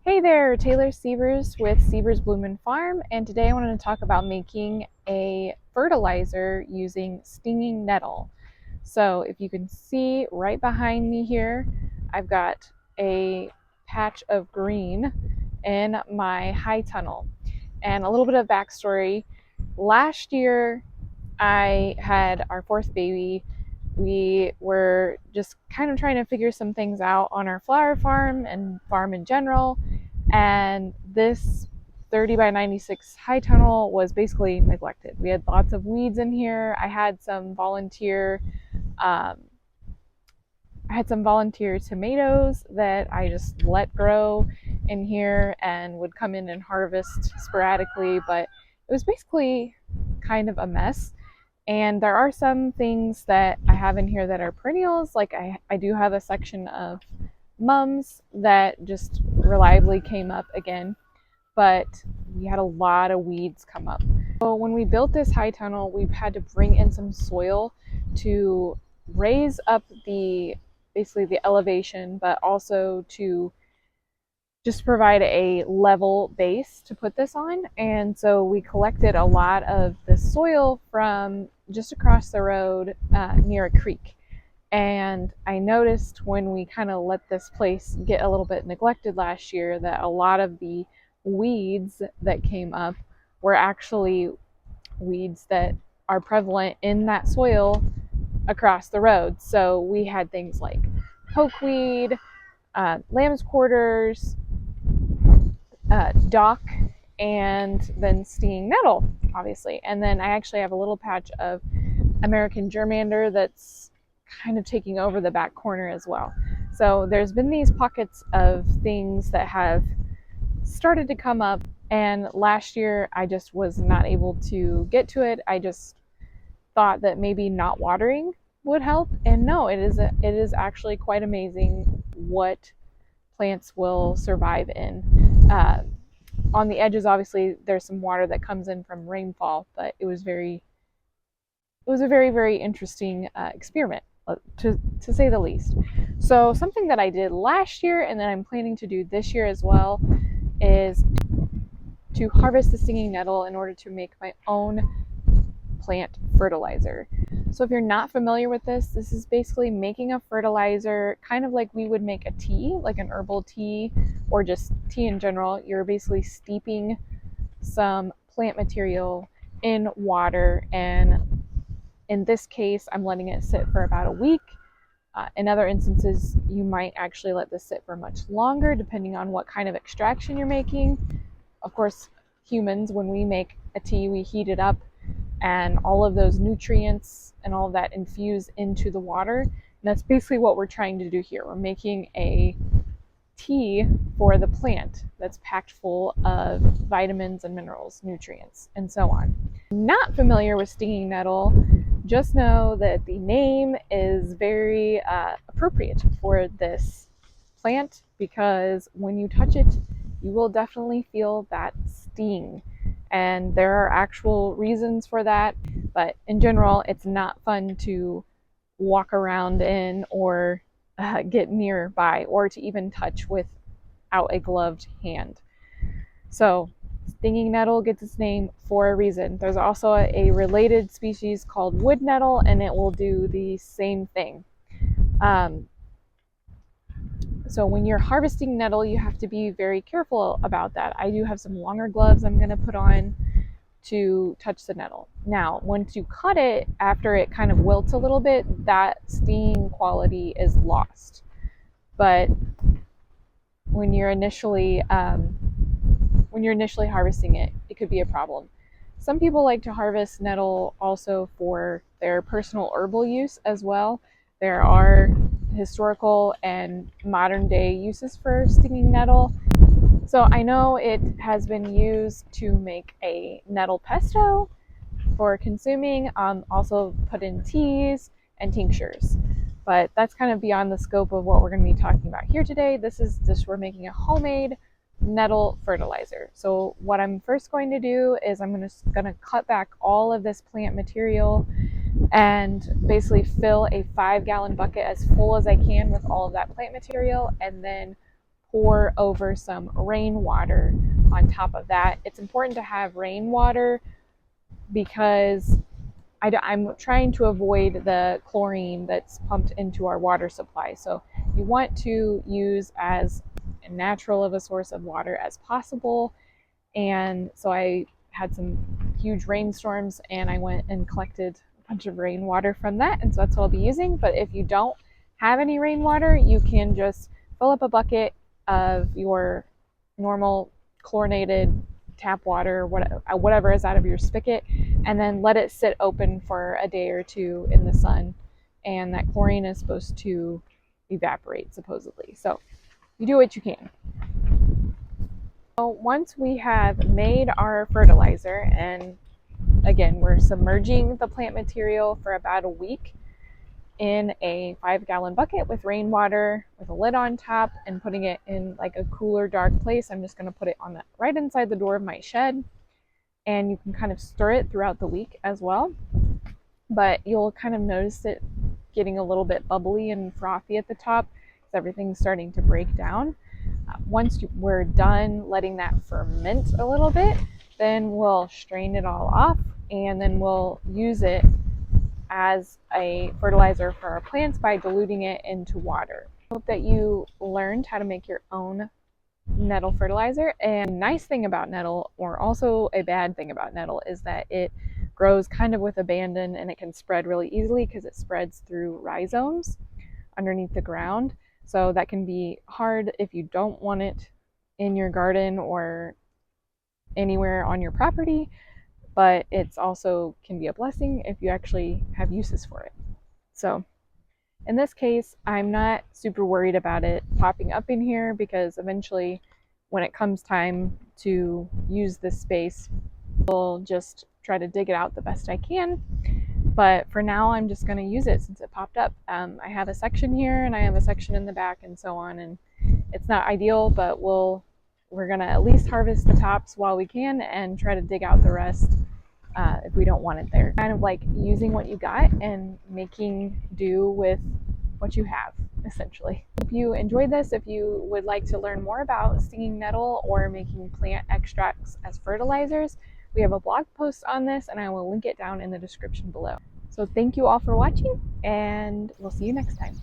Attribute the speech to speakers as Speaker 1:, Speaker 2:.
Speaker 1: Hey there, Taylor Sievers with Sievers Bloom Farm, and today I wanted to talk about making a fertilizer using stinging nettle. So if you can see right behind me here, I've got a patch of green in my high tunnel. And a little bit of backstory. Last year, I had our fourth baby. We were just kind of trying to figure some things out on our flower farm and farm in general. And this 30 by 96 high tunnel was basically neglected. We had lots of weeds in here. Um, I had some volunteer tomatoes that I just let grow in here and would come in and harvest sporadically, but it was basically kind of a mess. And there are some things that I have in here that are perennials. Like I do have a section of mums that just reliably came up again, but we had a lot of weeds come up. So when we built this high tunnel, we've had to bring in some soil to raise up basically the elevation, but also to just provide a level base to put this on. And so we collected a lot of the soil from just across the road near a creek. And I noticed when we kind of let this place get a little bit neglected last year that a lot of the weeds that came up were actually weeds that are prevalent in that soil across the road. So we had things like pokeweed, lamb's quarters, dock, and then stinging nettle, obviously. And then I actually have a little patch of American germander that's kind of taking over the back corner as well. So there's been these pockets of things that have started to come up, and last year I just was not able to get to it. I just thought that maybe not watering would help, and no, it is actually quite amazing what plants will survive in. On the edges, obviously, there's some water that comes in from rainfall, but it was a very interesting experiment, to say the least. So something that I did last year and that I'm planning to do this year as well is to harvest the stinging nettle in order to make my own plant fertilizer. So if you're not familiar with this, this is basically making a fertilizer kind of like we would make a tea, like an herbal tea or just tea in general. You're basically steeping some plant material in water, and in this case, I'm letting it sit for about a week. In other instances, you might actually let this sit for much longer, depending on what kind of extraction you're making. Of course, humans, when we make a tea, we heat it up, and all of those nutrients and all of that infuse into the water. And that's basically what we're trying to do here. We're making a tea for the plant that's packed full of vitamins and minerals, nutrients, and so on. Not familiar with stinging nettle, just know that the name is very appropriate for this plant, because when you touch it, you will definitely feel that sting. And there are actual reasons for that, but in general, it's not fun to walk around in or get nearby or to even touch without a gloved hand. So stinging nettle gets its name for a reason. There's also a related species called wood nettle, and it will do the same thing. So when you're harvesting nettle, you have to be very careful about that. I do have some longer gloves I'm going to put on to touch the nettle. Now, once you cut it, after it kind of wilts a little bit, that stinging quality is lost. But when you're initially harvesting it, it could be a problem. Some people like to harvest nettle also for their personal herbal use as well. There are historical and modern day uses for stinging nettle. So I know it has been used to make a nettle pesto for consuming, also put in teas and tinctures. But that's kind of beyond the scope of what we're going to be talking about here today. This is just, we're making a homemade nettle fertilizer. So what I'm first going to do is I'm going to cut back all of this plant material and basically fill a 5-gallon bucket as full as I can with all of that plant material, and then pour over some rainwater on top of that. It's important to have rainwater because I'm trying to avoid the chlorine that's pumped into our water supply. So you want to use as natural of a source of water as possible. And so I had some huge rainstorms and I went and collected a bunch of rainwater from that. And so that's what I'll be using. But if you don't have any rainwater, you can just fill up a bucket of your normal chlorinated tap water, whatever is out of your spigot, and then let it sit open for a day or two in the sun. And that chlorine is supposed to evaporate, supposedly. So you do what you can. So once we have made our fertilizer, and again, we're submerging the plant material for about a week in a 5-gallon bucket with rainwater with a lid on top and putting it in like a cooler, dark place. I'm just going to put it on the right inside the door of my shed, and you can kind of stir it throughout the week as well. But you'll kind of notice it getting a little bit bubbly and frothy at the top because everything's starting to break down. Once we're done letting that ferment a little bit, then we'll strain it all off and then we'll use it as a fertilizer for our plants by diluting it into water. I hope that you learned how to make your own nettle fertilizer. And a nice thing about nettle, or also a bad thing about nettle, is that it grows kind of with abandon and it can spread really easily because it spreads through rhizomes underneath the ground. So that can be hard if you don't want it in your garden or anywhere on your property, but it's also can be a blessing if you actually have uses for it. So in this case, I'm not super worried about it popping up in here because eventually when it comes time to use this space, I'll just try to dig it out the best I can. But for now, I'm just going to use it since it popped up. I have a section here and I have a section in the back and so on. And it's not ideal, but we're going to at least harvest the tops while we can and try to dig out the rest if we don't want it there. Kind of like using what you got and making do with what you have, essentially. If you enjoyed this, if you would like to learn more about stinging nettle or making plant extracts as fertilizers, we have a blog post on this and I will link it down in the description below. So thank you all for watching and we'll see you next time.